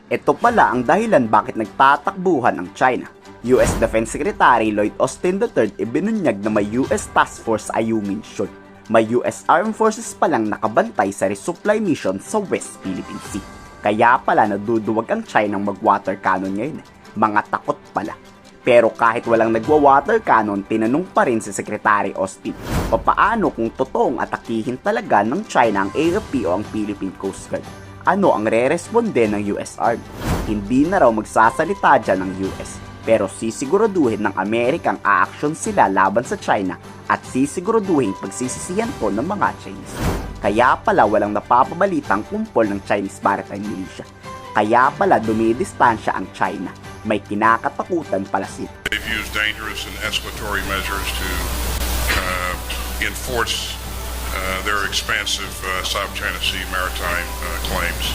Ito pala ang dahilan bakit nagtatakbuhan ang China. US Defense Secretary Lloyd Austin III ibinunyag na may US Task Force Ayungin Shoal. May US Armed Forces palang nakabantay sa resupply mission sa West Philippine Sea. Kaya pala naduduwag ang China ng mag-water cannon ngayon. Mga takot pala. Pero kahit walang nagwa-water cannon, tinanong pa rin si Secretary Austin, papaano kung totoong atakihin talaga ng China ang AFP o ang Philippine Coast Guard? Ano ang re-responde ng US Army? Hindi na raw magsasalita dyan ng US. Pero sisiguraduhin ng Amerika ang aaksyon sila laban sa China at sisiguraduhin pagsisisihan po ng mga Chinese. Kaya pala walang napapabalitang kumpol ng Chinese Maritime Militia. Kaya pala dumidistansya ang China. May kinakatakutan pala sila. They've used dangerous and escalatory measures to enforce their expansive South China Sea maritime claims.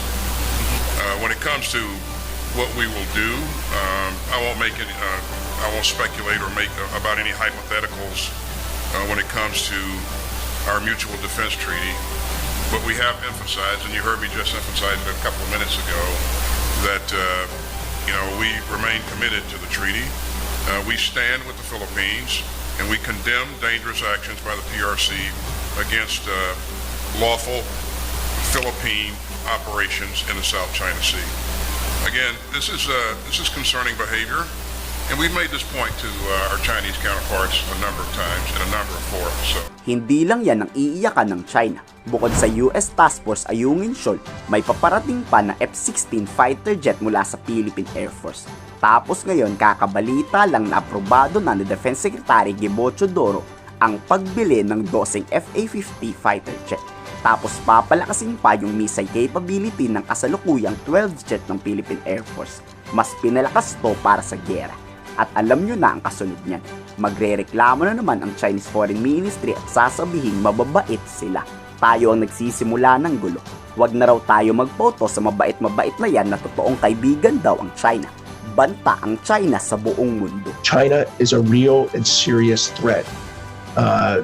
When it comes to what we will do, I won't speculate or make about any hypotheticals when it comes to our mutual defense treaty. But we have emphasized, and you heard me just emphasize it a couple of minutes ago, that we remain committed to the treaty. We stand with the Philippines, and we condemn dangerous actions by the PRC against lawful Philippine operations in the South China Sea. Again, this is concerning behavior, and we've made this point to our Chinese counterparts a number of times in a number of forums. So. Hindi lang yan ang iiyakan ng China. Bukod sa US Task Force Ayungin Shoal, may paparating pa na F-16 fighter jet mula sa Philippine Air Force. Tapos ngayon, kakabalita lang na aprobado na ni Defense Secretary Gibo Teodoro ang pagbili ng 12 FA-50 fighter jet. Tapos papalakasin pa yung missile capability ng kasalukuyang 12 jet ng Philippine Air Force. Mas pinalakas to para sa giyera. At alam nyo na ang kasunod niyan. Magrereklamo na naman ang Chinese Foreign Ministry at sasabihin mababait sila. Tayo ang nagsisimula ng gulo. Huwag na raw tayo magpoto sa mabait-mabait na yan na totoong kaibigan daw ang China. Banta ang China sa buong mundo. China is a real and serious threat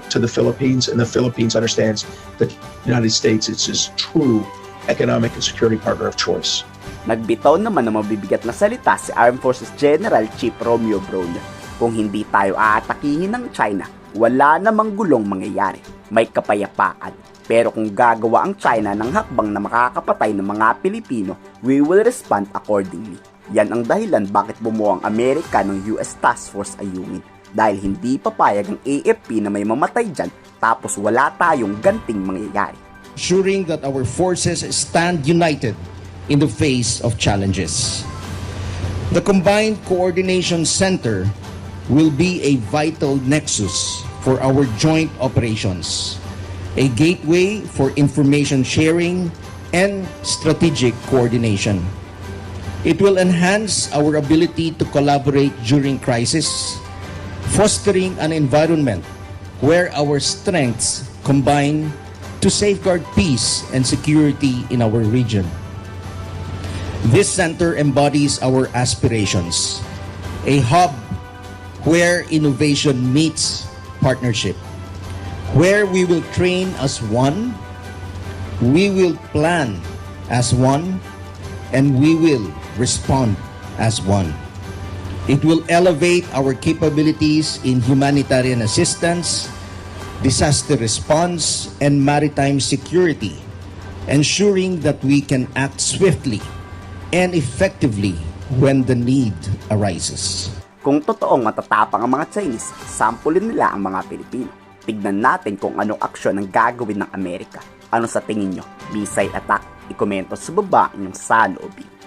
to the Philippines, and the Philippines understands that the United States is its true economic and security partner of choice. Nagbitaw naman ng mabibigat na salita si Armed Forces General Chief Romeo Brawner. Kung hindi tayo aatakihin ng China, wala namang gulong mangyayari. May kapayapaan. Pero kung gagawa ang China ng hakbang na makakapatay ng mga Pilipino, we will respond accordingly. Yan ang dahilan bakit bumuo ang Amerika ng US Task Force Ayungin. Dahil hindi papayag ang AFP na may mamatay dyan tapos wala tayong ganting mangyayari. Ensuring that our forces stand united in the face of challenges. The Combined Coordination Center will be a vital nexus for our joint operations, a gateway for information sharing and strategic coordination. It will enhance our ability to collaborate during crisis, fostering an environment where our strengths combine to safeguard peace and security in our region. This center embodies our aspirations, a hub where innovation meets partnership, where we will train as one, we will plan as one, and we will respond as one. It will elevate our capabilities in humanitarian assistance, disaster response, and maritime security, ensuring that we can act swiftly and effectively when the need arises. Kung totoong matatapang ang mga Chinese, sampulin nila ang mga Pilipino. Tignan natin kung anong aksyon ang gagawin ng Amerika. Ano sa tingin nyo? Missile attack? I-komento sa baba inyong saloobin.